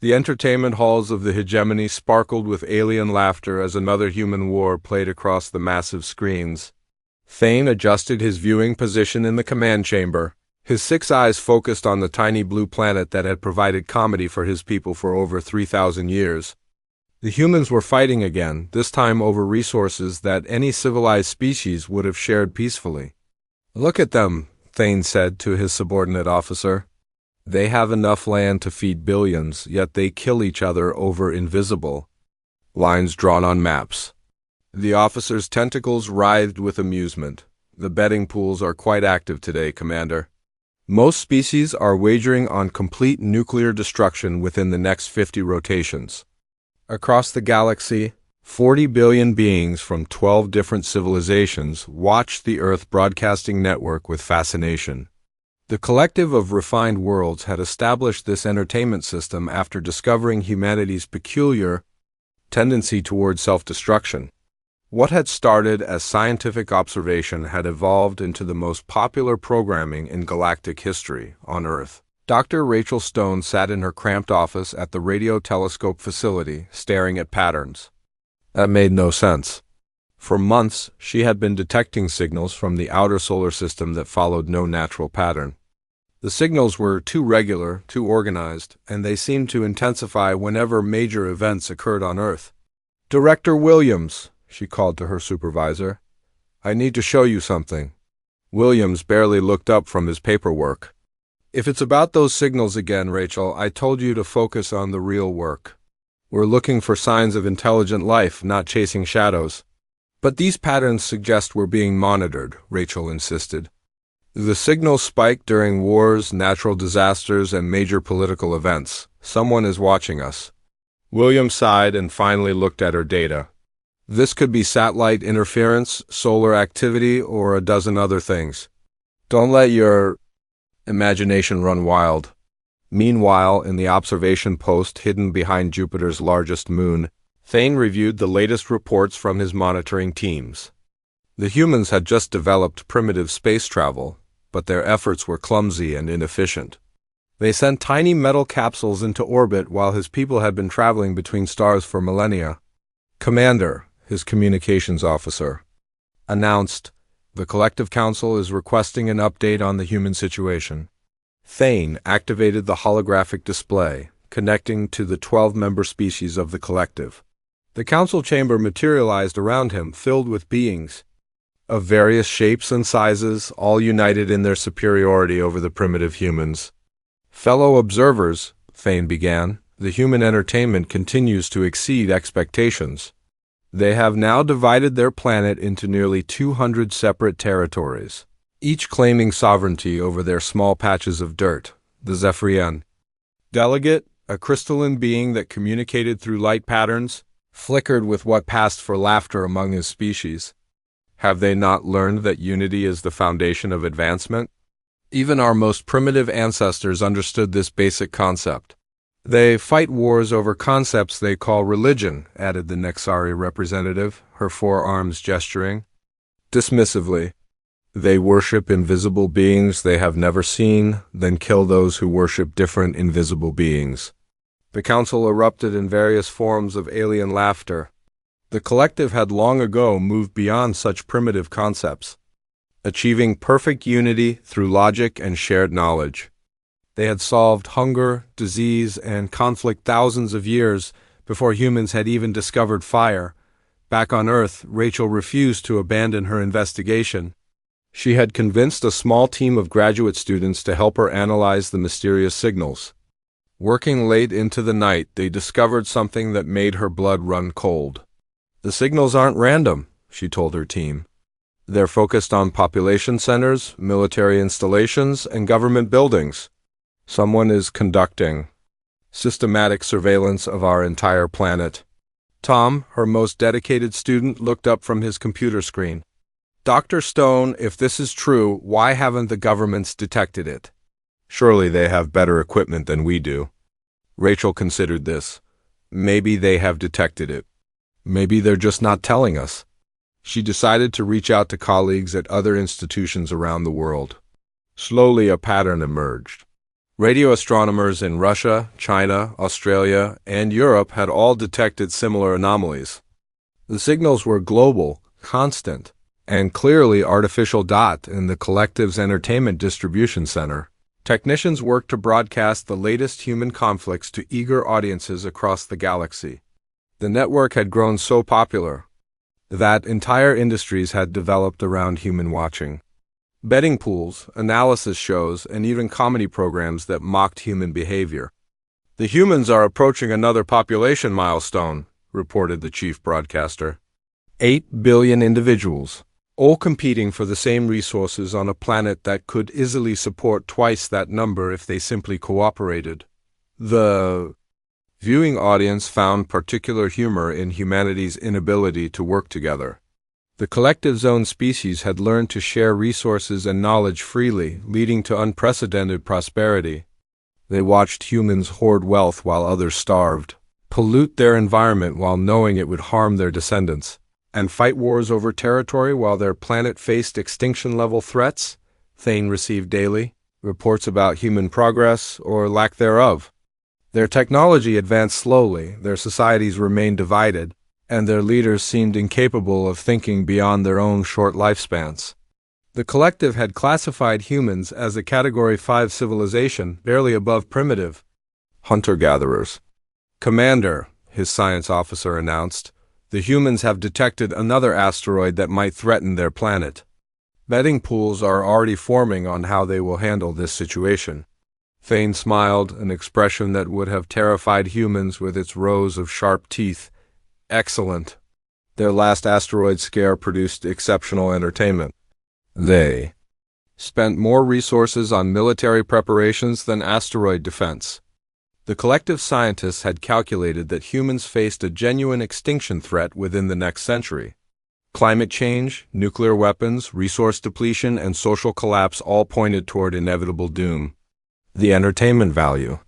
The entertainment halls of the hegemony sparkled with alien laughter as another human war played across the massive screens. Thane adjusted his viewing position in the command chamber, his 6 eyes focused on the tiny blue planet that had provided comedy for his people for over 3,000 years. The humans were fighting again, this time over resources that any civilized species would have shared peacefully. "Look at them," Thane said to his subordinate officer. "They have enough land to feed billions, yet they kill each other over invisible lines drawn on maps." The officer's tentacles writhed with amusement. "The betting pools are quite active today, Commander. Most species are wagering on complete nuclear destruction within the next 50 rotations. Across the galaxy, 40 billion beings from 12 different civilizations watch the Earth broadcasting network with fascination." The collective of refined worlds had established this entertainment system after discovering humanity's peculiar tendency toward self-destruction. What had started as scientific observation had evolved into the most popular programming in galactic history on Earth. Dr. Rachel Stone sat in her cramped office at the radio telescope facility, staring at patterns that made no sense. For months, she had been detecting signals from the outer solar system that followed no natural pattern. The signals were too regular, too organized, and they seemed to intensify whenever major events occurred on Earth. "Director Williams," she called to her supervisor, "I need to show you something." Williams barely looked up from his paperwork. "If it's about those signals again, Rachel, I told you to focus on the real work. We're looking for signs of intelligent life, not chasing shadows." "But these patterns suggest we're being monitored," Rachel insisted. "The signals spike during wars, natural disasters, and major political events. Someone is watching us." Williams sighed and finally looked at her data. "This could be satellite interference, solar activity, or a dozen other things. Don't let your imagination run wild." Meanwhile, in the observation post hidden behind Jupiter's largest moon, Thane reviewed the latest reports from his monitoring teams. The humans had just developed primitive space travel, but their efforts were clumsy and inefficient. They sent tiny metal capsules into orbit while his people had been traveling between stars for millennia. "Commander," his communications officer announced, "the Collective Council is requesting an update on the human situation." Thane activated the holographic display, connecting to the 12-member species of the Collective. The council chamber materialized around him, filled with beings of various shapes and sizes, all united in their superiority over the primitive humans. "Fellow observers," Thane began, "the human entertainment continues to exceed expectations. They have now divided their planet into nearly 200 separate territories, each claiming sovereignty over their small patches of dirt." The Zephyrian delegate, a crystalline being that communicated through light patterns, flickered with what passed for laughter among his species. "Have they not learned that unity is the foundation of advancement? Even our most primitive ancestors understood this basic concept. They fight wars over concepts they call religion," added the Nexari representative, her forearms gesturing dismissively. "They worship invisible beings they have never seen, then kill those who worship different invisible beings." The council erupted in various forms of alien laughter. The Collective had long ago moved beyond such primitive concepts, achieving perfect unity through logic and shared knowledge. They had solved hunger, disease, and conflict thousands of years before humans had even discovered fire. Back on Earth, Rachel refused to abandon her investigation. She had convinced a small team of graduate students to help her analyze the mysterious signals. Working late into the night, they discovered something that made her blood run cold. "The signals aren't random," she told her team. "They're focused on population centers, military installations, and government buildings. Someone is conducting systematic surveillance of our entire planet." Tom, her most dedicated student, looked up from his computer screen. "Dr. Stone, if this is true, why haven't the governments detected it?" "Surely they have better equipment than we do." Rachel considered this. Maybe they have detected it. Maybe they're just not telling us. She decided to reach out to colleagues at other institutions around the world. Slowly a pattern emerged. Radio astronomers in Russia, China, Australia, and Europe had all detected similar anomalies. The signals were global, constant, and clearly artificial. In the collective's entertainment distribution center, technicians worked to broadcast the latest human conflicts to eager audiences across the galaxy. The network had grown so popular that entire industries had developed around human watching. Betting pools, analysis shows, and even comedy programs that mocked human behavior. "The humans are approaching another population milestone," reported the chief broadcaster. 8 billion individuals, all competing for the same resources on a planet that could easily support twice that number if they simply cooperated. The viewing audience found particular humor in humanity's inability to work together. The collective's own species had learned to share resources and knowledge freely, leading to unprecedented prosperity. They watched humans hoard wealth while others starved, pollute their environment while knowing it would harm their descendants, and fight wars over territory while their planet faced extinction-level threats. Thane received daily reports about human progress or lack thereof. Their technology advanced slowly, their societies remained divided, and their leaders seemed incapable of thinking beyond their own short lifespans. The collective had classified humans as a Category 5 civilization, barely above primitive hunter-gatherers. "Commander," his science officer announced, "the humans have detected another asteroid that might threaten their planet. Betting pools are already forming on how they will handle this situation." Thane smiled, an expression that would have terrified humans with its rows of sharp teeth. "Excellent. Their last asteroid scare produced exceptional entertainment. They spent more resources on military preparations than asteroid defense." The collective scientists had calculated that humans faced a genuine extinction threat within the next century. Climate change, nuclear weapons, resource depletion, and social collapse all pointed toward inevitable doom. The entertainment value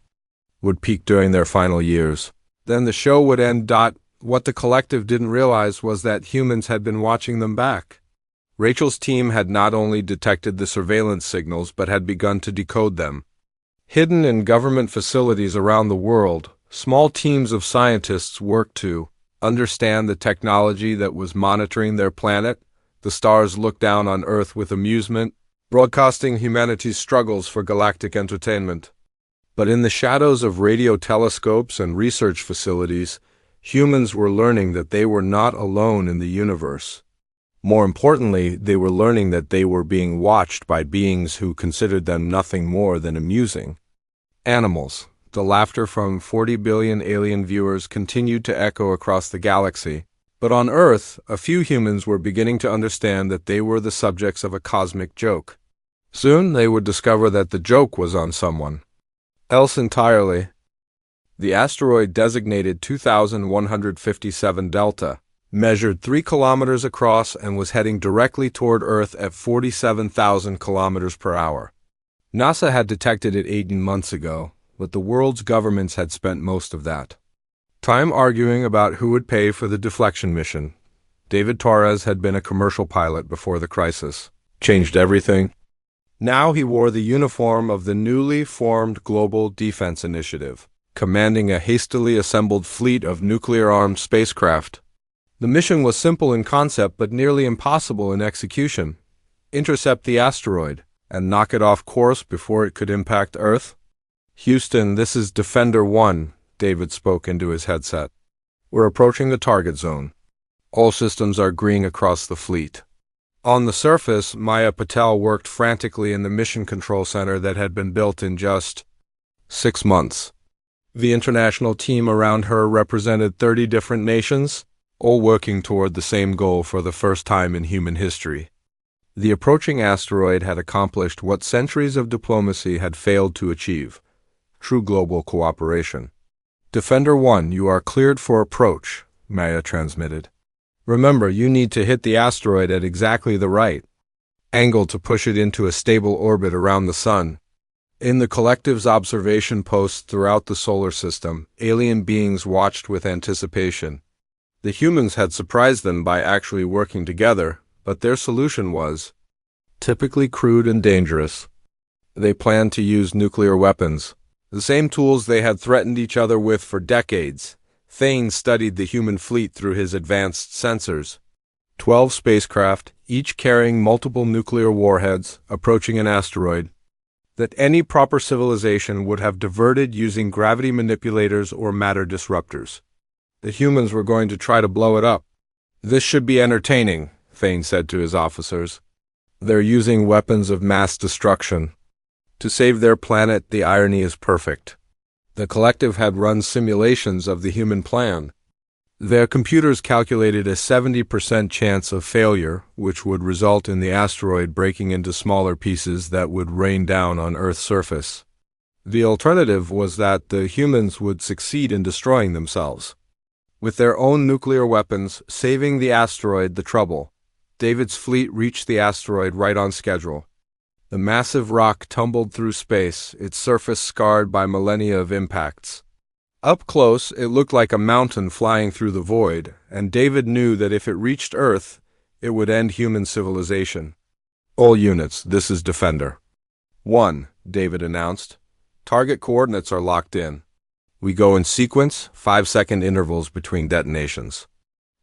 would peak during their final years. Then the show would end. What the collective didn't realize was that humans had been watching them back. Rachel's team had not only detected the surveillance signals but had begun to decode them. Hidden in government facilities around the world, small teams of scientists worked to understand the technology that was monitoring their planet. The stars looked down on Earth with amusement, broadcasting humanity's struggles for galactic entertainment. But in the shadows of radio telescopes and research facilities, humans were learning that they were not alone in the universe. More importantly, they were learning that they were being watched by beings who considered them nothing more than amusing animals. The laughter from 40 billion alien viewers continued to echo across the galaxy. But on Earth, a few humans were beginning to understand that they were the subjects of a cosmic joke. Soon they would discover that the joke was on someone else entirely. The asteroid designated 2157 Delta measured 3 kilometers across and was heading directly toward Earth at 47,000 kilometers per hour. NASA had detected it 18 months ago, but the world's governments had spent most of that time arguing about who would pay for the deflection mission. David Torres had been a commercial pilot before the crisis. Changed everything. Now he wore the uniform of the newly formed Global Defense Initiative, commanding a hastily assembled fleet of nuclear-armed spacecraft. The mission was simple in concept but nearly impossible in execution. Intercept the asteroid and knock it off course before it could impact Earth. "Houston, this is Defender 1, David spoke into his headset. "We're approaching the target zone. All systems are green across the fleet." On the surface, Maya Patel worked frantically in the mission control center that had been built in just 6 months. The international team around her represented 30 different nations, all working toward the same goal for the first time in human history. The approaching asteroid had accomplished what centuries of diplomacy had failed to achieve: true global cooperation. "Defender 1, you are cleared for approach," Maya transmitted. "Remember, you need to hit the asteroid at exactly the right angle to push it into a stable orbit around the sun." In the collective's observation posts throughout the solar system, alien beings watched with anticipation. The humans had surprised them by actually working together, but their solution was typically crude and dangerous. They planned to use nuclear weapons, the same tools they had threatened each other with for decades. Thane studied the human fleet through his advanced sensors. 12 spacecraft, each carrying multiple nuclear warheads, approaching an asteroid that any proper civilization would have diverted using gravity manipulators or matter disruptors. The humans were going to try to blow it up. "This should be entertaining," Thane said to his officers. "They're using weapons of mass destruction. To save their planet, the irony is perfect." The collective had run simulations of the human plan. Their computers calculated a 70% chance of failure, which would result in the asteroid breaking into smaller pieces that would rain down on Earth's surface. The alternative was that the humans would succeed in destroying themselves with their own nuclear weapons, saving the asteroid the trouble. David's fleet reached the asteroid right on schedule. The massive rock tumbled through space, its surface scarred by millennia of impacts. Up close, it looked like a mountain flying through the void, and David knew that if it reached Earth, it would end human civilization. "All units, this is Defender 1, David announced. "Target coordinates are locked in. We go in sequence, 5-second intervals between detonations.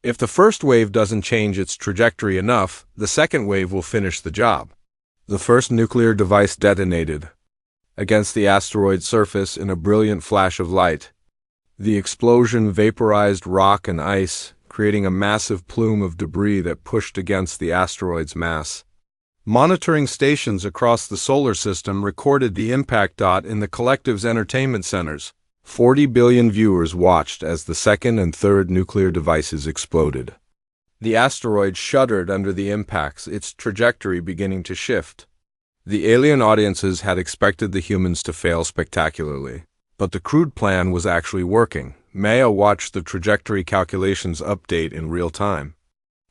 If the first wave doesn't change its trajectory enough, the second wave will finish the job." The first nuclear device detonated against the asteroid's surface in a brilliant flash of light. The explosion vaporized rock and ice, creating a massive plume of debris that pushed against the asteroid's mass. Monitoring stations across the solar system recorded the impact in the collective's entertainment centers. 40 billion viewers watched as the second and third nuclear devices exploded. The asteroid shuddered under the impacts, its trajectory beginning to shift. The alien audiences had expected the humans to fail spectacularly, but the crude plan was actually working. Maya watched the trajectory calculations update in real time.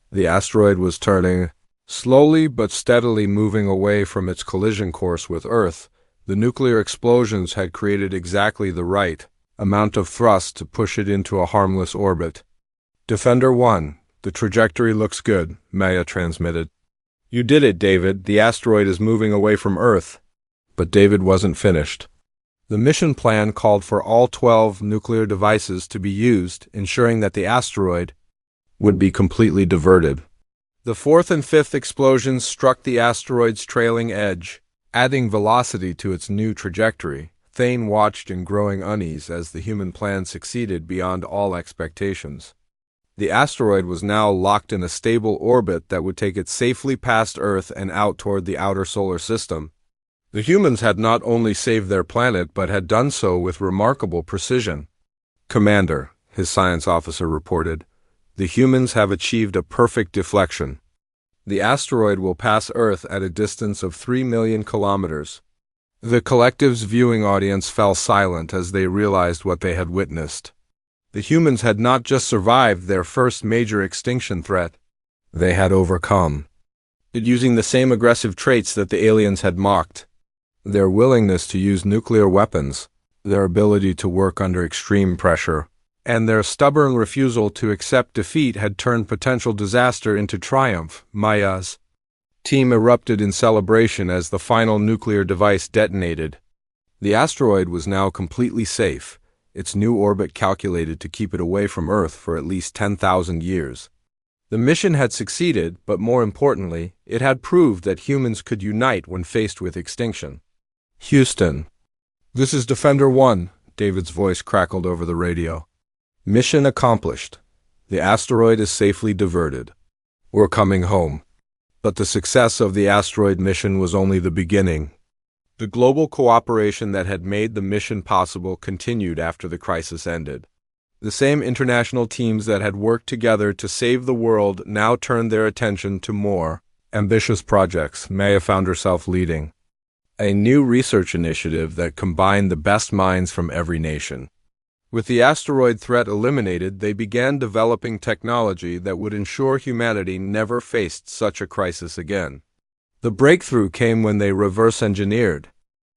The asteroid was turning, slowly but steadily moving away from its collision course with Earth. The nuclear explosions had created exactly the right amount of thrust to push it into a harmless orbit. "Defender 1, the trajectory looks good," Maya transmitted. "You did it, David. The asteroid is moving away from Earth." But David wasn't finished. The mission plan called for all 12 nuclear devices to be used, ensuring that the asteroid would be completely diverted. The fourth and fifth explosions struck the asteroid's trailing edge, adding velocity to its new trajectory. Thane watched in growing unease as the human plan succeeded beyond all expectations. The asteroid was now locked in a stable orbit that would take it safely past Earth and out toward the outer solar system. The humans had not only saved their planet, but had done so with remarkable precision. "Commander," his science officer reported, "the humans have achieved a perfect deflection. The asteroid will pass Earth at a distance of 3 million kilometers." The collective's viewing audience fell silent as they realized what they had witnessed. The humans had not just survived their first major extinction threat, they had overcome it using the same aggressive traits that the aliens had mocked. Their willingness to use nuclear weapons, their ability to work under extreme pressure, and their stubborn refusal to accept defeat had turned potential disaster into triumph. Maya's team erupted in celebration as the final nuclear device detonated. The asteroid was now completely safe, its new orbit calculated to keep it away from Earth for at least 10,000 years. The mission had succeeded, but more importantly, it had proved that humans could unite when faced with extinction. "Houston, this is Defender 1, David's voice crackled over the radio. "Mission accomplished. The asteroid is safely diverted. We're coming home." But the success of the asteroid mission was only the beginning. The global cooperation that had made the mission possible continued after the crisis ended. The same international teams that had worked together to save the world now turned their attention to more ambitious projects Maya found herself leading. A new research initiative that combined the best minds from every nation. With the asteroid threat eliminated, they began developing technology that would ensure humanity never faced such a crisis again. The breakthrough came when they reverse-engineered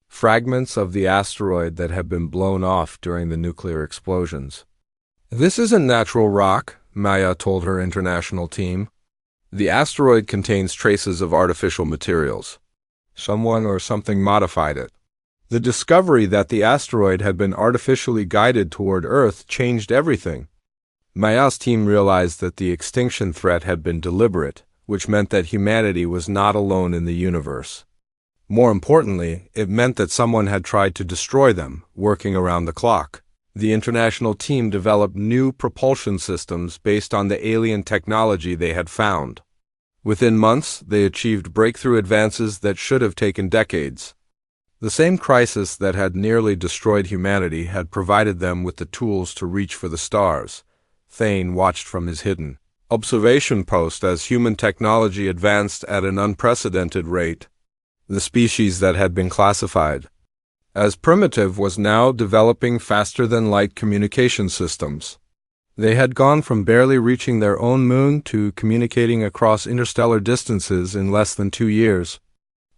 fragments of the asteroid that had been blown off during the nuclear explosions. "This isn't natural rock," Maya told her international team. "The asteroid contains traces of artificial materials. Someone or something modified it. The discovery that the asteroid had been artificially guided toward Earth changed everything. Maya's team realized that the extinction threat had been deliberate, which meant that humanity was not alone in the universe. More importantly, it meant that someone had tried to destroy them, working around the clock. The international team developed new propulsion systems based on the alien technology they had found. Within months, they achieved breakthrough advances that should have taken decades. The same crisis that had nearly destroyed humanity had provided them with the tools to reach for the stars. Thane watched from his hidden observation post as human technology advanced at an unprecedented rate. The species that had been classified as primitive was now developing faster-than-light communication systems. They had gone from barely reaching their own moon to communicating across interstellar distances in less than 2 years.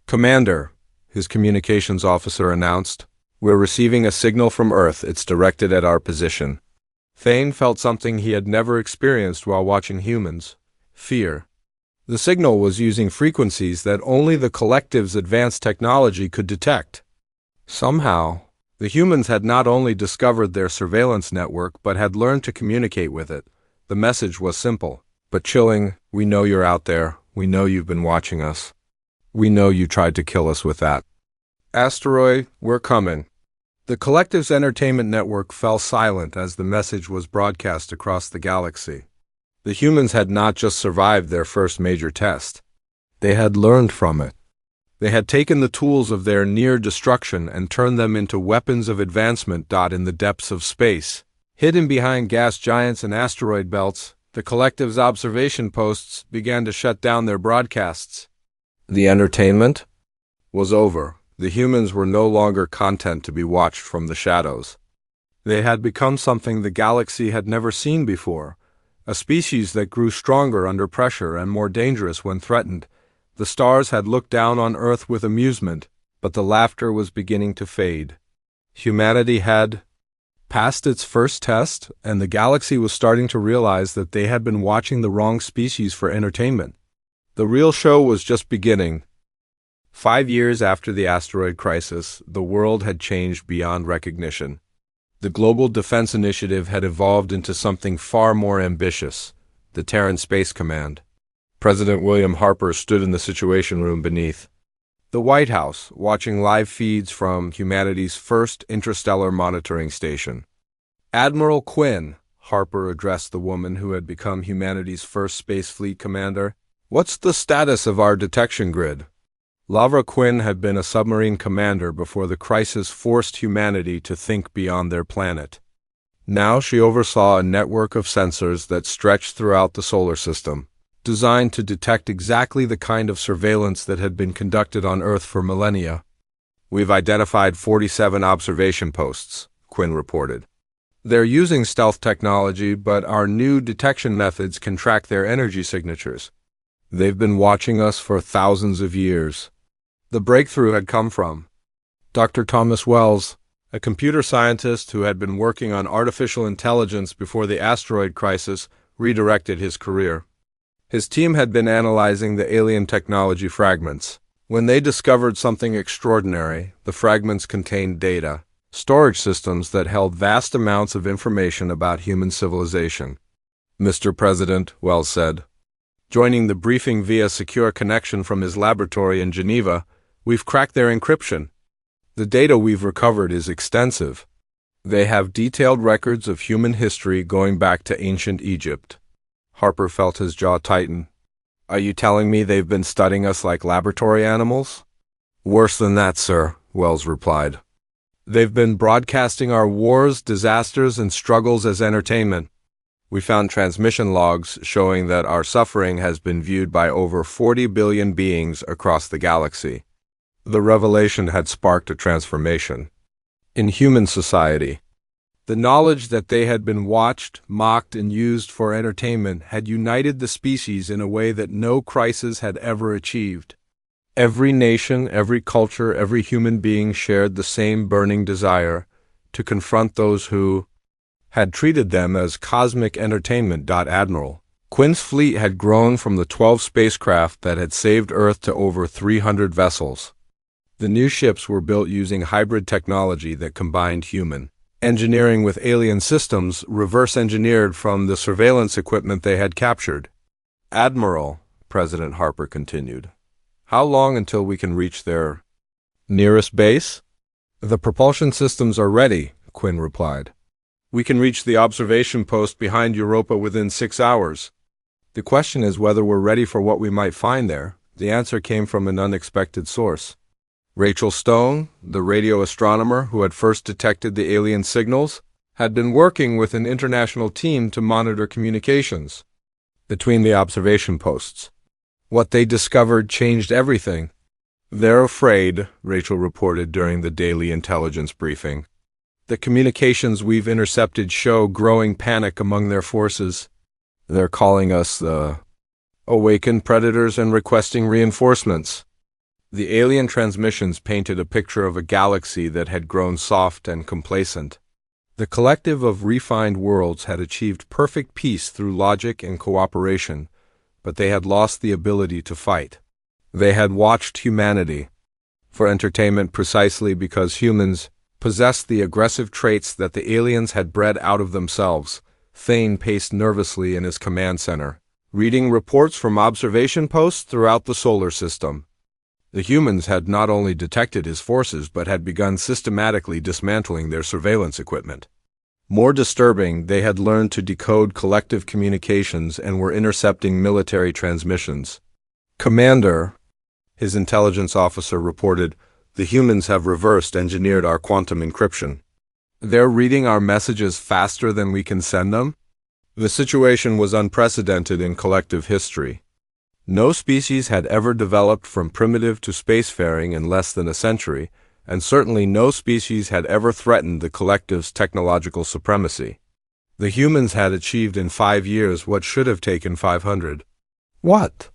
"Commander," his communications officer announced, "we're receiving a signal from Earth. It's directed at our position." Thane felt something he had never experienced while watching humans: fear. The signal was using frequencies that only the collective's advanced technology could detect. Somehow, the humans had not only discovered their surveillance network but had learned to communicate with it. The message was simple, but chilling: "We know you're out there. We know you've been watching us. We know you tried to kill us with that asteroid. We're coming." The collective's entertainment network fell silent as the message was broadcast across the galaxy. The humans had not just survived their first major test. They had learned from it. They had taken the tools of their near destruction and turned them into weapons of advancement. In the depths of space, hidden behind gas giants and asteroid belts, the collective's observation posts began to shut down their broadcasts. The entertainment was over. The humans were no longer content to be watched from the shadows. They had become something the galaxy had never seen before, a species that grew stronger under pressure and more dangerous when threatened. The stars had looked down on Earth with amusement, but the laughter was beginning to fade. Humanity had passed its first test, and the galaxy was starting to realize that they had been watching the wrong species for entertainment. The real show was just beginning. 5 years after the asteroid crisis, the world had changed beyond recognition. The Global Defense Initiative had evolved into something far more ambitious: the Terran Space Command. President William Harper stood in the Situation Room beneath the White House, watching live feeds from humanity's first interstellar monitoring station. "Admiral Quinn," Harper addressed the woman who had become humanity's first space fleet commander, "what's the status of our detection grid?" Lavra Quinn had been a submarine commander before the crisis forced humanity to think beyond their planet. Now she oversaw a network of sensors that stretched throughout the solar system, designed to detect exactly the kind of surveillance that had been conducted on Earth for millennia. "We've identified 47 observation posts," Quinn reported. "They're using stealth technology, but our new detection methods can track their energy signatures. They've been watching us for thousands of years." The breakthrough had come from Dr. Thomas Wells, a computer scientist who had been working on artificial intelligence before the asteroid crisis redirected his career. His team had been analyzing the alien technology fragments. When they discovered something extraordinary, the fragments contained data, storage systems that held vast amounts of information about human civilization. "Mr. President," Wells said, joining the briefing via secure connection from his laboratory in Geneva, "we've cracked their encryption. The data we've recovered is extensive. They have detailed records of human history going back to ancient Egypt." Harper felt his jaw tighten. "Are you telling me they've been studying us like laboratory animals?" "Worse than that, sir," Wells replied. "They've been broadcasting our wars, disasters, and struggles as entertainment. We found transmission logs showing that our suffering has been viewed by over 40 billion beings across the galaxy." The revelation had sparked a transformation in human society. The knowledge that they had been watched, mocked, and used for entertainment had united the species in a way that no crisis had ever achieved. Every nation, every culture, every human being shared the same burning desire to confront those who had treated them as cosmic entertainment. Admiral Quinn's fleet had grown from the 12 spacecraft that had saved Earth to over 300 vessels. The new ships were built using hybrid technology that combined human engineering with alien systems reverse engineered from the surveillance equipment they had captured. Admiral, President Harper continued, how long until we can reach their nearest base? The propulsion systems are ready, Quinn replied. We can reach the observation post behind Europa within 6 hours. The question is whether we're ready for what we might find there. The answer came from an unexpected source. Rachel Stone, the radio astronomer who had first detected the alien signals, had been working with an international team to monitor communications between the observation posts. What they discovered changed everything. They're afraid, Rachel reported during the daily intelligence briefing. The communications we've intercepted show growing panic among their forces. They're calling us the awakened predators and requesting reinforcements. The alien transmissions painted a picture of a galaxy that had grown soft and complacent. The collective of refined worlds had achieved perfect peace through logic and cooperation, but they had lost the ability to fight. They had watched humanity for entertainment precisely because humans possessed the aggressive traits that the aliens had bred out of themselves. Thane paced nervously in his command center, reading reports from observation posts throughout the solar system. The humans had not only detected his forces but had begun systematically dismantling their surveillance equipment. More disturbing, they had learned to decode collective communications and were intercepting military transmissions. Commander, his intelligence officer reported, the humans have reversed engineered our quantum encryption. They're reading our messages faster than we can send them? The situation was unprecedented in collective history. No species had ever developed from primitive to spacefaring in less than a century, and certainly no species had ever threatened the collective's technological supremacy. The humans had achieved in 5 years what should have taken 500. What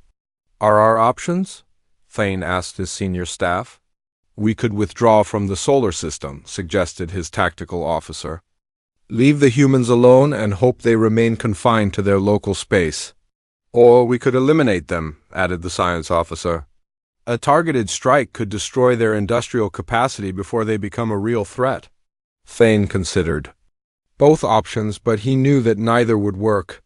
are our options? Thane asked his senior staff. We could withdraw from the solar system, suggested his tactical officer. Leave the humans alone and hope they remain confined to their local space. Or we could eliminate them, added the science officer. A targeted strike could destroy their industrial capacity before they become a real threat. Thane considered both options, but he knew that neither would work.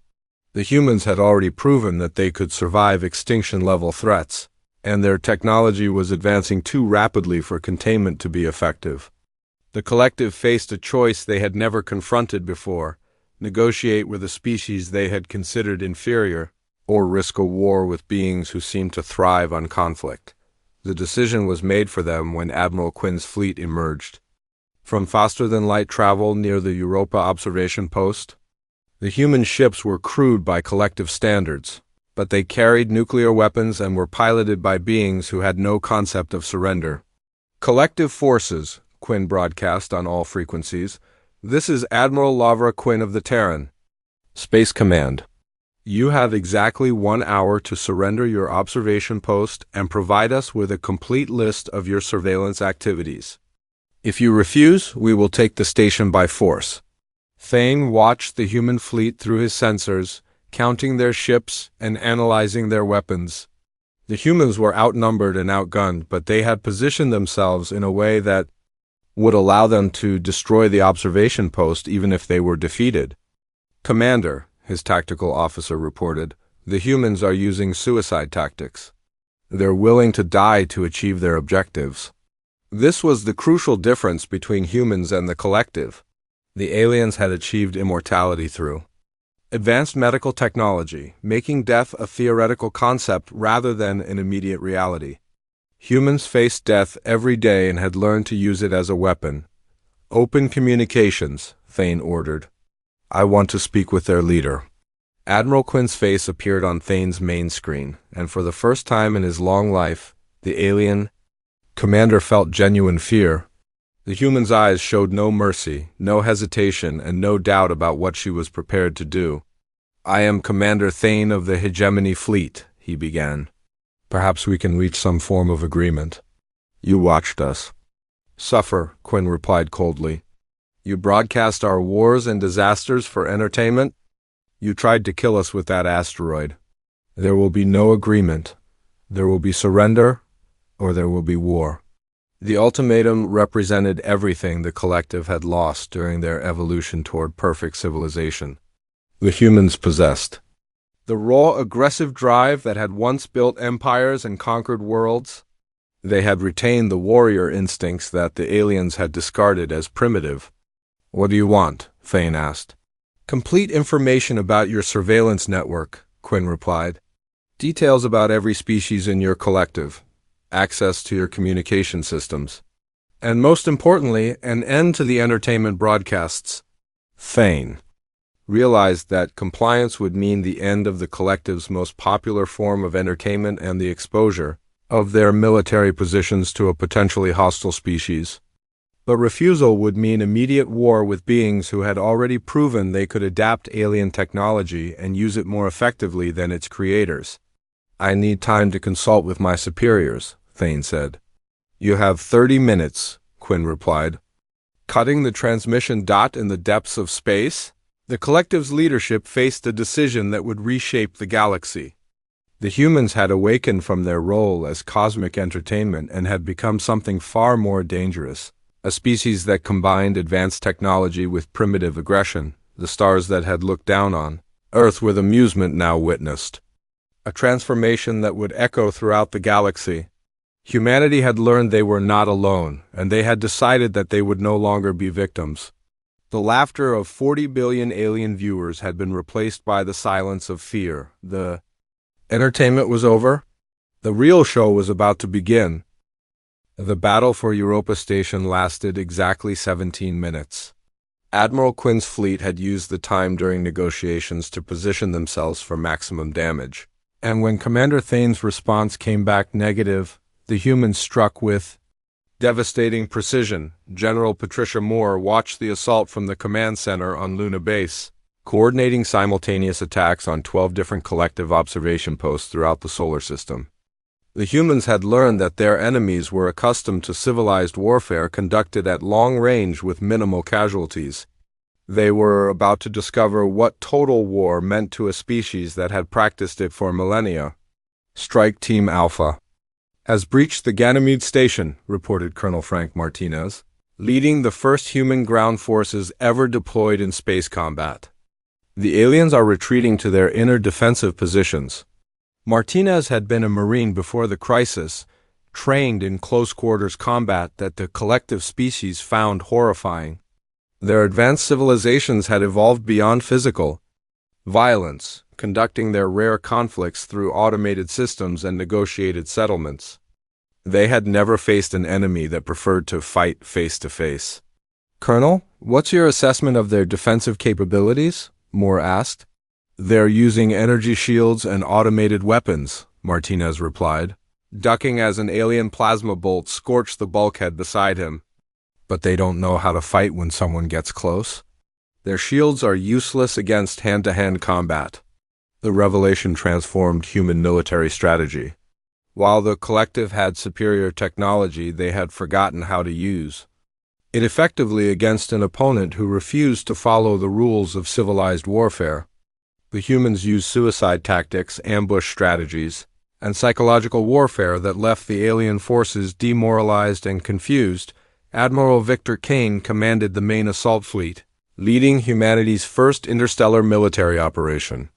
The humans had already proven that they could survive extinction-level threats, and their technology was advancing too rapidly for containment to be effective. The collective faced a choice they had never confronted before: negotiate with a species they had considered inferior, or risk a war with beings who seemed to thrive on conflict. The decision was made for them when Admiral Quinn's fleet emerged from faster-than-light travel near the Europa observation post. The human ships were crewed by collective standards, but they carried nuclear weapons and were piloted by beings who had no concept of surrender. Collective forces, Quinn broadcast on all frequencies. This is Admiral Lavra Quinn of the Terran. Space Command. You have exactly 1 hour to surrender your observation post and provide us with a complete list of your surveillance activities. If you refuse, we will take the station by force. Thane watched the human fleet through his sensors, counting their ships and analyzing their weapons. The humans were outnumbered and outgunned, but they had positioned themselves in a way that would allow them to destroy the observation post even if they were defeated. Commander, his tactical officer reported, the humans are using suicide tactics. They're willing to die to achieve their objectives. This was the crucial difference between humans and the collective. The aliens had achieved immortality through advanced medical technology, making death a theoretical concept rather than an immediate reality. Humans faced death every day and had learned to use it as a weapon. Open communications, Thane ordered. I want to speak with their leader. Admiral Quinn's face appeared on Thane's main screen, and for the first time in his long life, the alien commander felt genuine fear. The human's eyes showed no mercy, no hesitation, and no doubt about what she was prepared to do. I am Commander Thane of the Hegemony Fleet, he began. Perhaps we can reach some form of agreement. You watched us suffer, Quinn replied coldly. You broadcast our wars and disasters for entertainment. You tried to kill us with that asteroid. There will be no agreement. There will be surrender, or there will be war. The ultimatum represented everything the collective had lost during their evolution toward perfect civilization. The humans possessed the raw, aggressive drive that had once built empires and conquered worlds. They had retained the warrior instincts that the aliens had discarded as primitive. "What do you want?" Thane asked. "Complete information about your surveillance network," Quinn replied. "Details about every species in your collective, access to your communication systems, and most importantly, an end to the entertainment broadcasts." Thane realized that compliance would mean the end of the collective's most popular form of entertainment and the exposure of their military positions to a potentially hostile species. But refusal would mean immediate war with beings who had already proven they could adapt alien technology and use it more effectively than its creators. "I need time to consult with my superiors," Thane said. "You have 30 minutes, Quinn replied. Cutting the transmission dot in the depths of space? The collective's leadership faced a decision that would reshape the galaxy. The humans had awakened from their role as cosmic entertainment and had become something far more dangerous, a species that combined advanced technology with primitive aggression, the stars that had looked down on Earth with amusement now witnessed. A transformation that would echo throughout the galaxy. Humanity had learned they were not alone, and they had decided that they would no longer be victims. The laughter of 40 billion alien viewers had been replaced by the silence of fear. The entertainment was over. The real show was about to begin. The battle for Europa Station lasted exactly 17 minutes. Admiral Quinn's fleet had used the time during negotiations to position themselves for maximum damage. And when Commander Thane's response came back negative, the humans struck with devastating precision. General Patricia Moore watched the assault from the command center on Luna Base, coordinating simultaneous attacks on 12 different collective observation posts throughout the solar system. The humans had learned that their enemies were accustomed to civilized warfare conducted at long range with minimal casualties. They were about to discover what total war meant to a species that had practiced it for millennia. Strike Team Alpha has breached the Ganymede Station, reported Colonel Frank Martinez, leading the first human ground forces ever deployed in space combat. The aliens are retreating to their inner defensive positions. Martinez had been a Marine before the crisis, trained in close-quarters combat that the collective species found horrifying. Their advanced civilizations had evolved beyond physical violence, conducting their rare conflicts through automated systems and negotiated settlements. They had never faced an enemy that preferred to fight face-to-face. "Colonel, what's your assessment of their defensive capabilities?" Moore asked. "They're using energy shields and automated weapons," Martinez replied, ducking as an alien plasma bolt scorched the bulkhead beside him. "But they don't know how to fight when someone gets close. Their shields are useless against hand-to-hand combat." The revelation transformed human military strategy. While the collective had superior technology they had forgotten how to use it effectively against an opponent who refused to follow the rules of civilized warfare. The humans used suicide tactics, ambush strategies, and psychological warfare that left the alien forces demoralized and confused. Admiral Victor Kane commanded the main assault fleet, leading humanity's first interstellar military operation.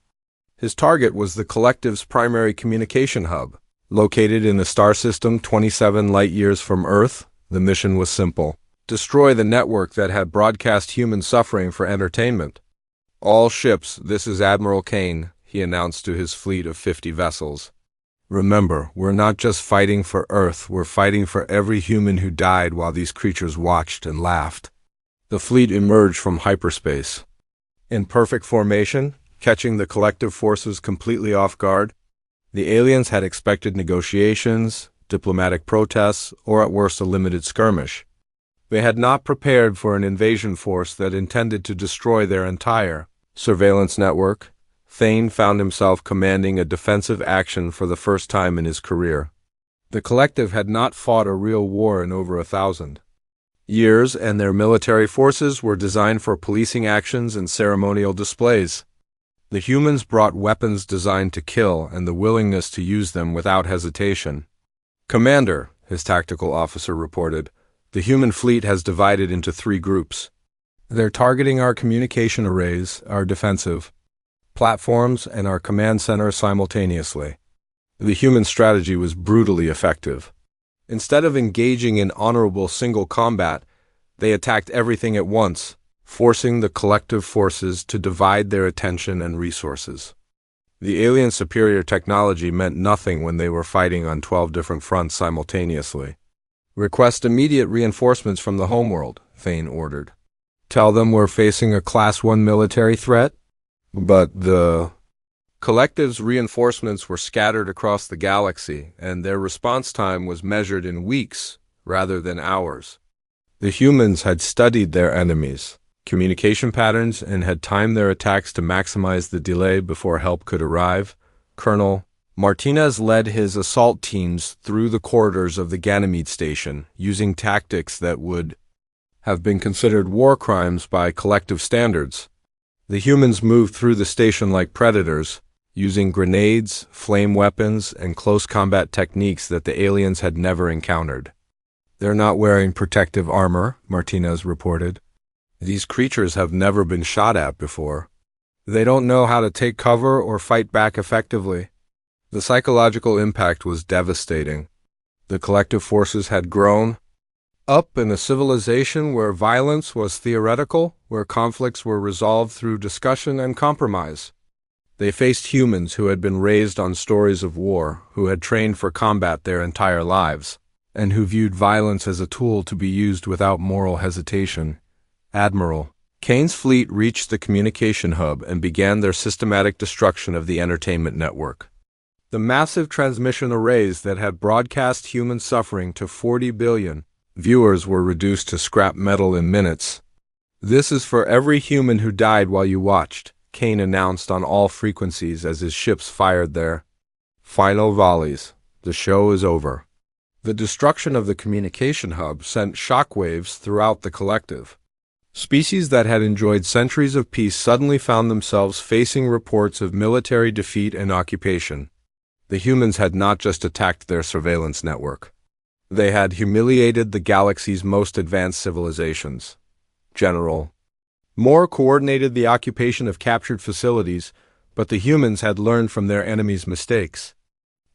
His target was the collective's primary communication hub. Located in a star system 27 light-years from Earth, the mission was simple: destroy the network that had broadcast human suffering for entertainment. "All ships, this is Admiral Kane," he announced to his fleet of 50 vessels. "Remember, we're not just fighting for Earth, we're fighting for every human who died while these creatures watched and laughed." The fleet emerged from hyperspace, in perfect formation, catching the collective forces completely off guard. The aliens had expected negotiations, diplomatic protests, or at worst a limited skirmish. They had not prepared for an invasion force that intended to destroy their entire surveillance network. Thane found himself commanding a defensive action for the first time in his career. The collective had not fought a real war in over 1,000 years, and their military forces were designed for policing actions and ceremonial displays. The humans brought weapons designed to kill and the willingness to use them without hesitation. "Commander," his tactical officer reported. The human fleet has divided into 3 groups. They're targeting our communication arrays, our defensive platforms, and our command center simultaneously. The human strategy was brutally effective. Instead of engaging in honorable single combat, they attacked everything at once, forcing the collective forces to divide their attention and resources. The alien superior technology meant nothing when they were fighting on 12 different fronts simultaneously. Request immediate reinforcements from the homeworld, Thane ordered. Tell them we're facing a Class 1 military threat? But the collective's reinforcements were scattered across the galaxy, and their response time was measured in weeks rather than hours. The humans had studied their enemies' communication patterns and had timed their attacks to maximize the delay before help could arrive. Colonel Martinez led his assault teams through the corridors of the Ganymede station, using tactics that would have been considered war crimes by collective standards. The humans moved through the station like predators, using grenades, flame weapons, and close combat techniques that the aliens had never encountered. They're not wearing protective armor, Martinez reported. These creatures have never been shot at before. They don't know how to take cover or fight back effectively. The psychological impact was devastating. The collective forces had grown up in a civilization where violence was theoretical, where conflicts were resolved through discussion and compromise. They faced humans who had been raised on stories of war, who had trained for combat their entire lives, and who viewed violence as a tool to be used without moral hesitation. Admiral Kane's fleet reached the communication hub and began their systematic destruction of the entertainment network. The massive transmission arrays that had broadcast human suffering to 40 billion viewers were reduced to scrap metal in minutes. This is for every human who died while you watched, Kane announced on all frequencies as his ships fired their final volleys. The show is over. The destruction of the communication hub sent shockwaves throughout the collective. Species that had enjoyed centuries of peace suddenly found themselves facing reports of military defeat and occupation. The humans had not just attacked their surveillance network. They had humiliated the galaxy's most advanced civilizations. General Moore coordinated the occupation of captured facilities, but the humans had learned from their enemies' mistakes.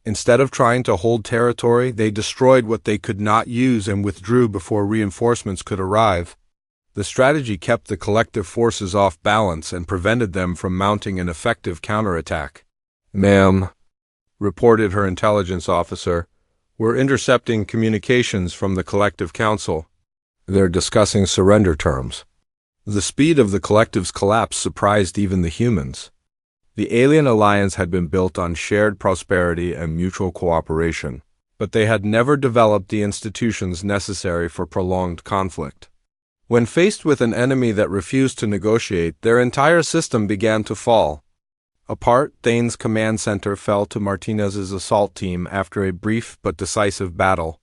Instead of trying to hold territory, they destroyed what they could not use and withdrew before reinforcements could arrive. The strategy kept the collective forces off balance and prevented them from mounting an effective counterattack. "Ma'am," reported her intelligence officer, "we're intercepting communications from the collective council. They're discussing surrender terms." The speed of the collective's collapse surprised even the humans. The alien alliance had been built on shared prosperity and mutual cooperation, but they had never developed the institutions necessary for prolonged conflict. When faced with an enemy that refused to negotiate, their entire system began to fall. Apart, Thane's command center fell to Martinez's assault team after a brief but decisive battle.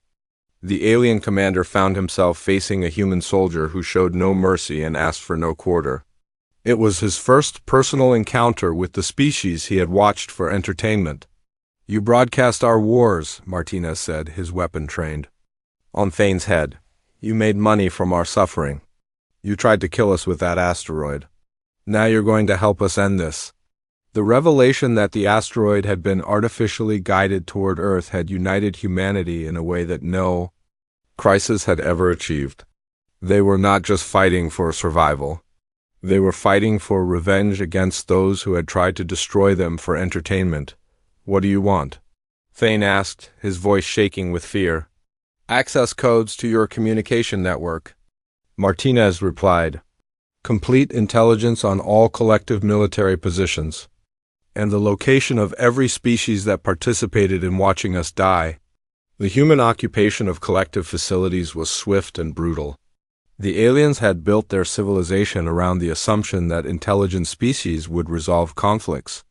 The alien commander found himself facing a human soldier who showed no mercy and asked for no quarter. It was his first personal encounter with the species he had watched for entertainment. "You broadcast our wars," Martinez said, his weapon trained on Thane's head. "You made money from our suffering. You tried to kill us with that asteroid. Now you're going to help us end this." The revelation that the asteroid had been artificially guided toward Earth had united humanity in a way that no crisis had ever achieved. They were not just fighting for survival. They were fighting for revenge against those who had tried to destroy them for entertainment. "What do you want?" Thane asked, his voice shaking with fear. "Access codes to your communication network," Martinez replied. "Complete intelligence on all collective military positions, and the location of every species that participated in watching us die." The human occupation of collective facilities was swift and brutal. The aliens had built their civilization around the assumption that intelligent species would resolve conflicts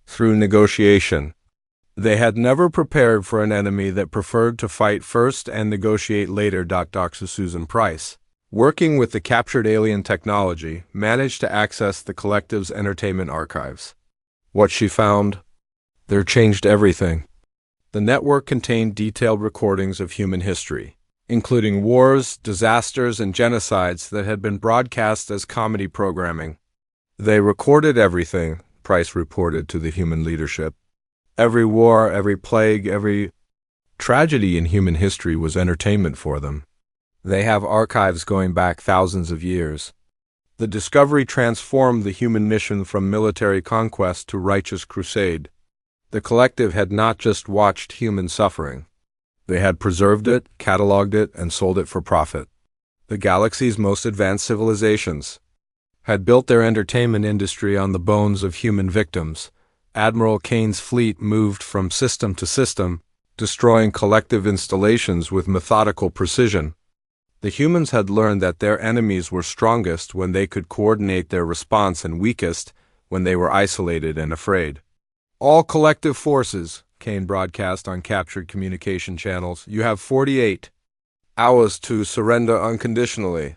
through negotiation. They had never prepared for an enemy that preferred to fight first and negotiate later. Dr. Susan Price, working with the captured alien technology, managed to access the collective's entertainment archives. What she found? There changed everything. The network contained detailed recordings of human history, including wars, disasters, and genocides that had been broadcast as comedy programming. They recorded everything, Price reported to the human leadership. Every war, every plague, every tragedy in human history was entertainment for them. They have archives going back thousands of years. The discovery transformed the human mission from military conquest to righteous crusade. The collective had not just watched human suffering. They had preserved it, cataloged it, and sold it for profit. The galaxy's most advanced civilizations had built their entertainment industry on the bones of human victims. Admiral Kane's fleet moved from system to system, destroying collective installations with methodical precision. The humans had learned that their enemies were strongest when they could coordinate their response and weakest when they were isolated and afraid. All collective forces, Kane broadcast on captured communication channels, you have 48 hours to surrender unconditionally.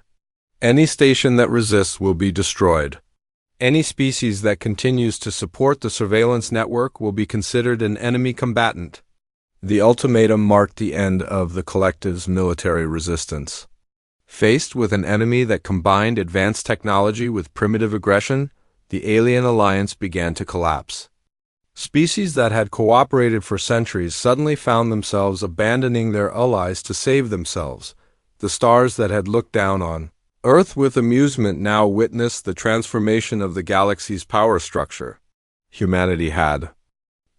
Any station that resists will be destroyed. Any species that continues to support the surveillance network will be considered an enemy combatant. The ultimatum marked the end of the collective's military resistance. Faced with an enemy that combined advanced technology with primitive aggression, the alien alliance began to collapse. Species that had cooperated for centuries suddenly found themselves abandoning their allies to save themselves. The stars that had looked down on Earth with amusement now witnessed the transformation of the galaxy's power structure. Humanity had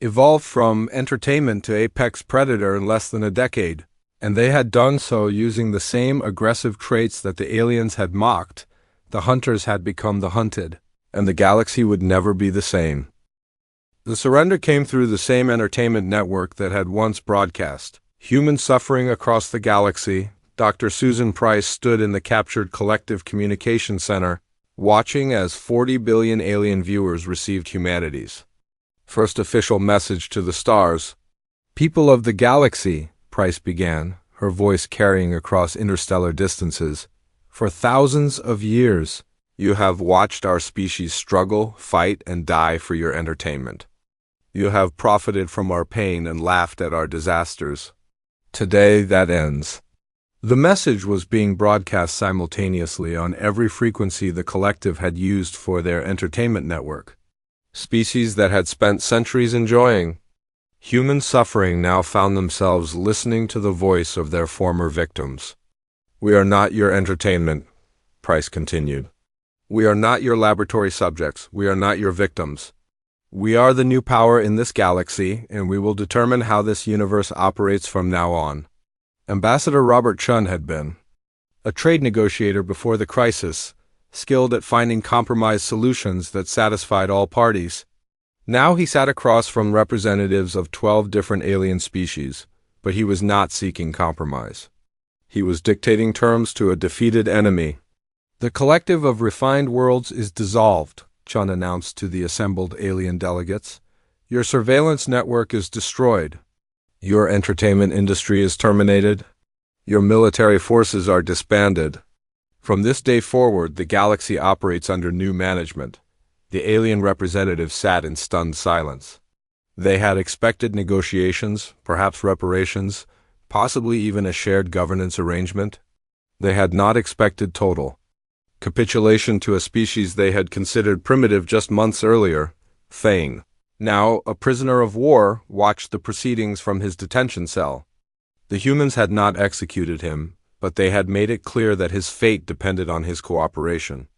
evolved from entertainment to apex predator in less than a decade, and they had done so using the same aggressive traits that the aliens had mocked. The hunters had become the hunted, and the galaxy would never be the same. The surrender came through the same entertainment network that had once broadcast human suffering across the galaxy. Dr. Susan Price stood in the captured collective communication center, watching as 40 billion alien viewers received humanity's first official message to the stars. People of the galaxy, Price began, her voice carrying across interstellar distances. For thousands of years, you have watched our species struggle, fight, and die for your entertainment. You have profited from our pain and laughed at our disasters. Today, that ends. The message was being broadcast simultaneously on every frequency the collective had used for their entertainment network. Species that had spent centuries enjoying human suffering now found themselves listening to the voice of their former victims. We are not your entertainment, Price continued. We are not your laboratory subjects. We are not your victims. We are the new power in this galaxy, and we will determine how this universe operates from now on. Ambassador Robert Chun had been a trade negotiator before the crisis, skilled at finding compromise solutions that satisfied all parties. Now he sat across from representatives of 12 different alien species, but he was not seeking compromise. He was dictating terms to a defeated enemy. The collective of refined worlds is dissolved, Chun announced to the assembled alien delegates. Your surveillance network is destroyed. Your entertainment industry is terminated. Your military forces are disbanded. From this day forward, the galaxy operates under new management. The alien representatives sat in stunned silence. They had expected negotiations, perhaps reparations, possibly even a shared governance arrangement. They had not expected total capitulation to a species they had considered primitive just months earlier. Thane, now a prisoner of war, watched the proceedings from his detention cell. The humans had not executed him, but they had made it clear that his fate depended on his cooperation.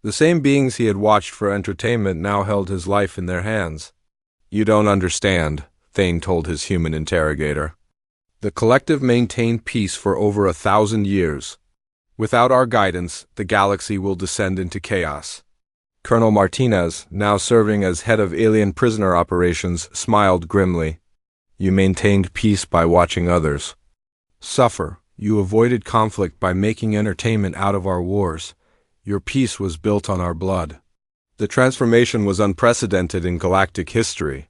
The same beings he had watched for entertainment now held his life in their hands. You don't understand, Thane told his human interrogator. The collective maintained peace for over 1,000 years. Without our guidance, the galaxy will descend into chaos. Colonel Martinez, now serving as head of alien prisoner operations, smiled grimly. You maintained peace by watching others suffer. You avoided conflict by making entertainment out of our wars. Your peace was built on our blood. The transformation was unprecedented in galactic history.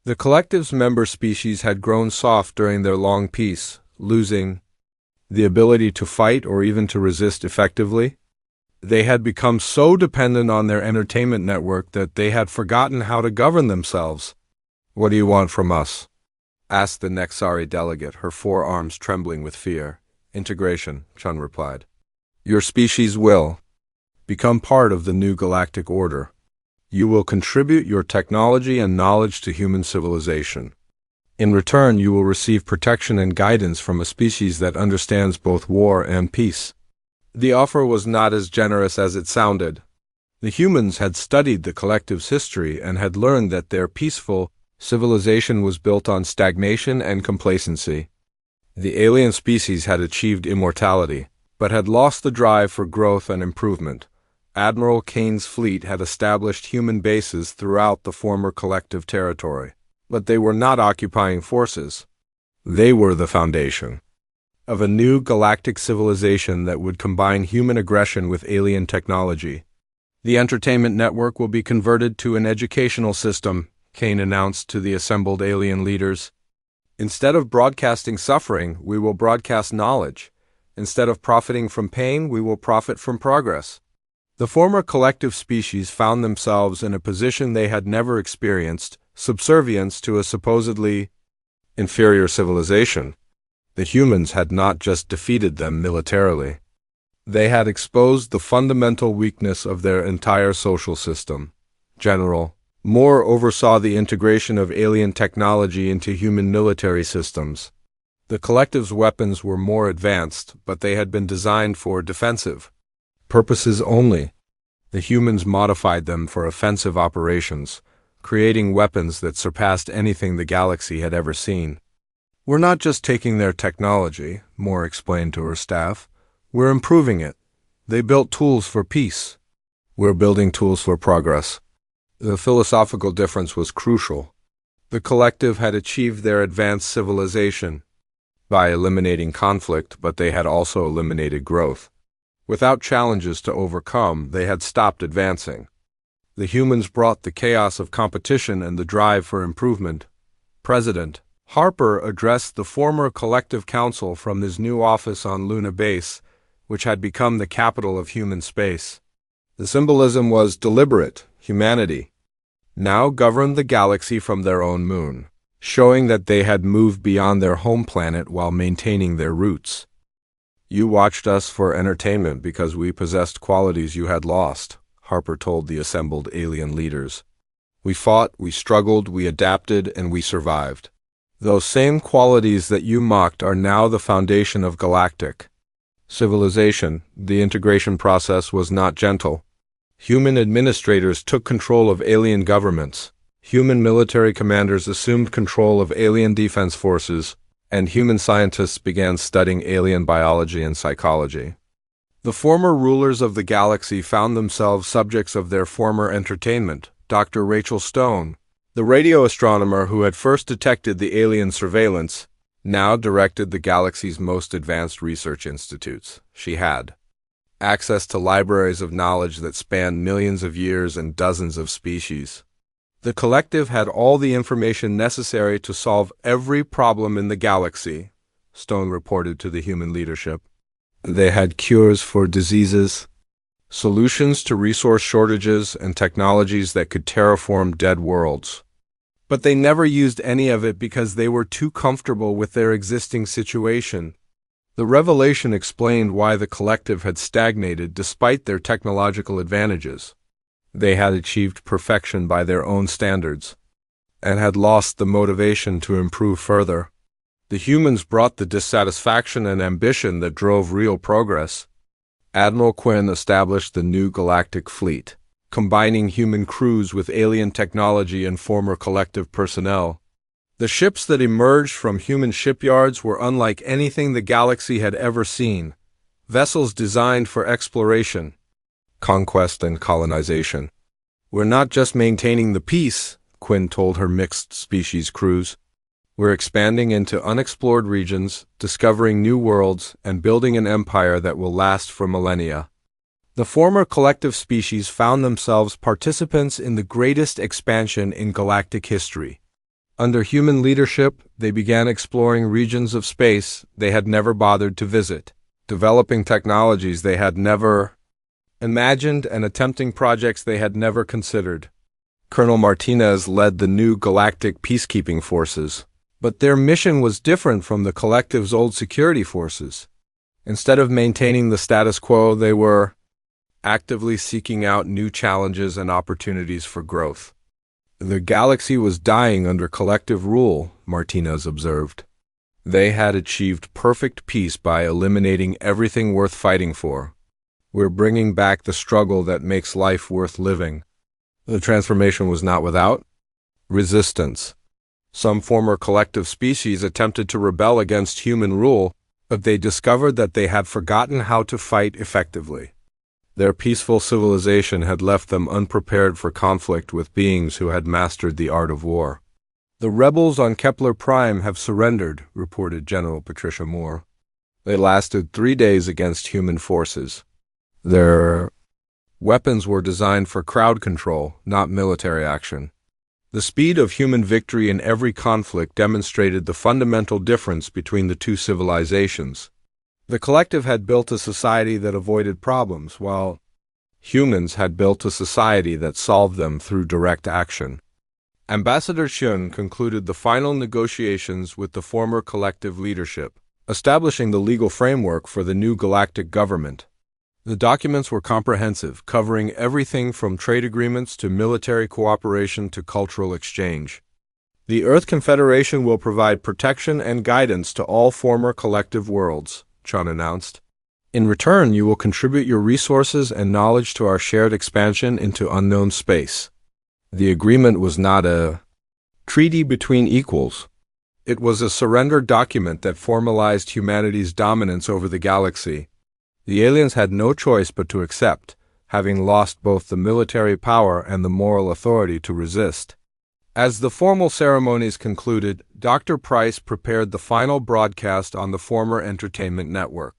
The collective's member species had grown soft during their long peace, losing the ability to fight or even to resist effectively. They had become so dependent on their entertainment network that they had forgotten how to govern themselves. What do you want from us? asked the Nexari delegate, her forearms trembling with fear. Integration, Chun replied. Your species will become part of the new galactic order. You will contribute your technology and knowledge to human civilization. In return, you will receive protection and guidance from a species that understands both war and peace. The offer was not as generous as it sounded. The humans had studied the collective's history and had learned that their peaceful civilization was built on stagnation and complacency. The alien species had achieved immortality, but had lost the drive for growth and improvement. Admiral Kane's fleet had established human bases throughout the former collective territory, but they were not occupying forces. They were the foundation of a new galactic civilization that would combine human aggression with alien technology. The entertainment network will be converted to an educational system, Kane announced to the assembled alien leaders. Instead of broadcasting suffering, we will broadcast knowledge. Instead of profiting from pain, we will profit from progress. The former collective species found themselves in a position they had never experienced, subservience to a supposedly inferior civilization. The humans had not just defeated them militarily. They had exposed the fundamental weakness of their entire social system. General Moore oversaw the integration of alien technology into human military systems. The collective's weapons were more advanced, but they had been designed for defensive purposes only. The humans modified them for offensive operations, creating weapons that surpassed anything the galaxy had ever seen. We're not just taking their technology, Moore explained to her staff. We're improving it. They built tools for peace. We're building tools for progress. The philosophical difference was crucial. The collective had achieved their advanced civilization by eliminating conflict, but they had also eliminated growth. Without challenges to overcome, they had stopped advancing. The humans brought the chaos of competition and the drive for improvement. President Harper addressed the former Collective Council from his new office on Luna Base, which had become the capital of human space. The symbolism was deliberate. Humanity now governed the galaxy from their own moon, showing that they had moved beyond their home planet while maintaining their roots. You watched us for entertainment because we possessed qualities you had lost, Harper told the assembled alien leaders. We fought, we struggled, we adapted, and we survived. Those same qualities that you mocked are now the foundation of galactic civilization. The integration process was not gentle. Human administrators took control of alien governments. Human military commanders assumed control of alien defense forces, and human scientists began studying alien biology and psychology. The former rulers of the galaxy found themselves subjects of their former entertainment. Dr. Rachel Stone, the radio astronomer who had first detected the alien surveillance, now directed the galaxy's most advanced research institutes. She had access to libraries of knowledge that spanned millions of years and dozens of species. The collective had all the information necessary to solve every problem in the galaxy, Stone reported to the human leadership. They had cures for diseases, solutions to resource shortages, and technologies that could terraform dead worlds. But they never used any of it because they were too comfortable with their existing situation. The revelation explained why the collective had stagnated despite their technological advantages. They had achieved perfection by their own standards, and had lost the motivation to improve further. The humans brought the dissatisfaction and ambition that drove real progress. Admiral Quinn established the new galactic fleet, combining human crews with alien technology and former collective personnel. The ships that emerged from human shipyards were unlike anything the galaxy had ever seen. Vessels designed for exploration, conquest, and colonization. We're not just maintaining the peace, Quinn told her mixed-species crews. We're expanding into unexplored regions, discovering new worlds, and building an empire that will last for millennia. The former collective species found themselves participants in the greatest expansion in galactic history. Under human leadership, they began exploring regions of space they had never bothered to visit, developing technologies they had never imagined, and attempting projects they had never considered. Colonel Martinez led the new galactic peacekeeping forces. But their mission was different from the collective's old security forces. Instead of maintaining the status quo, they were actively seeking out new challenges and opportunities for growth. The galaxy was dying under collective rule, Martinez observed. They had achieved perfect peace by eliminating everything worth fighting for. We're bringing back the struggle that makes life worth living. The transformation was not without resistance. Some former collective species attempted to rebel against human rule, but they discovered that they had forgotten how to fight effectively. Their peaceful civilization had left them unprepared for conflict with beings who had mastered the art of war. The rebels on Kepler Prime have surrendered, reported General Patricia Moore. They lasted 3 days against human forces. Their weapons were designed for crowd control, not military action. The speed of human victory in every conflict demonstrated the fundamental difference between the two civilizations. The collective had built a society that avoided problems, while humans had built a society that solved them through direct action. Ambassador Shun concluded the final negotiations with the former collective leadership, establishing the legal framework for the new galactic government. The documents were comprehensive, covering everything from trade agreements to military cooperation to cultural exchange. The Earth Confederation will provide protection and guidance to all former collective worlds, Chun announced. In return, you will contribute your resources and knowledge to our shared expansion into unknown space. The agreement was not a treaty between equals. It was a surrender document that formalized humanity's dominance over the galaxy. The aliens had no choice but to accept, having lost both the military power and the moral authority to resist. As the formal ceremonies concluded, Dr. Price prepared the final broadcast on the former entertainment network.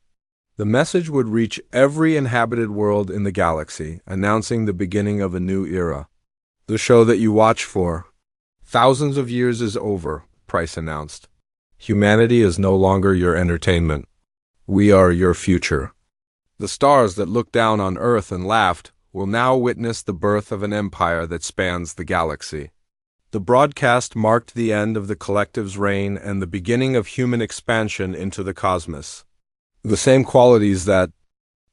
The message would reach every inhabited world in the galaxy, announcing the beginning of a new era. The show that you watch for thousands of years is over, Price announced. Humanity is no longer your entertainment. We are your future. The stars that looked down on Earth and laughed will now witness the birth of an empire that spans the galaxy. The broadcast marked the end of the collective's reign and the beginning of human expansion into the cosmos. The same qualities that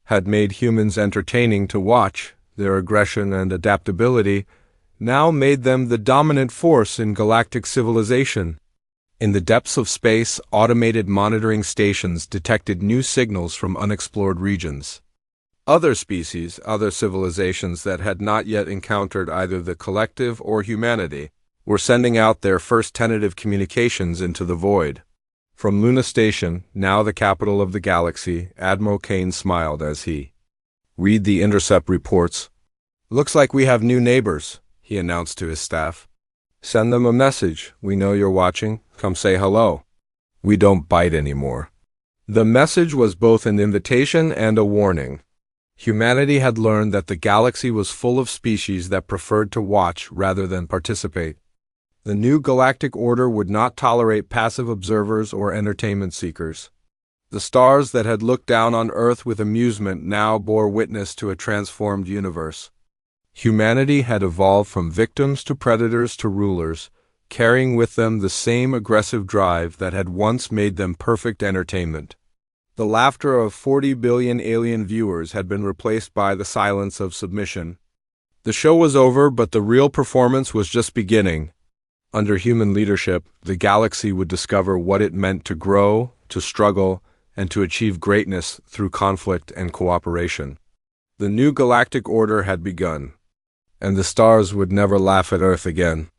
had made humans entertaining to watch, their aggression and adaptability, now made them the dominant force in galactic civilization. In the depths of space, automated monitoring stations detected new signals from unexplored regions. Other species, other civilizations that had not yet encountered either the collective or humanity, were sending out their first tentative communications into the void. From Luna Station, now the capital of the galaxy, Admiral Kane smiled as he read the intercept reports. "Looks like we have new neighbors," he announced to his staff. "Send them a message. We know you're watching. Come say hello. We don't bite anymore." The message was both an invitation and a warning. Humanity had learned that the galaxy was full of species that preferred to watch rather than participate. The new galactic order would not tolerate passive observers or entertainment seekers. The stars that had looked down on Earth with amusement now bore witness to a transformed universe. Humanity had evolved from victims to predators to rulers, carrying with them the same aggressive drive that had once made them perfect entertainment. The laughter of 40 billion alien viewers had been replaced by the silence of submission. The show was over, but the real performance was just beginning. Under human leadership, the galaxy would discover what it meant to grow, to struggle, and to achieve greatness through conflict and cooperation. The new galactic order had begun, and the stars would never laugh at Earth again.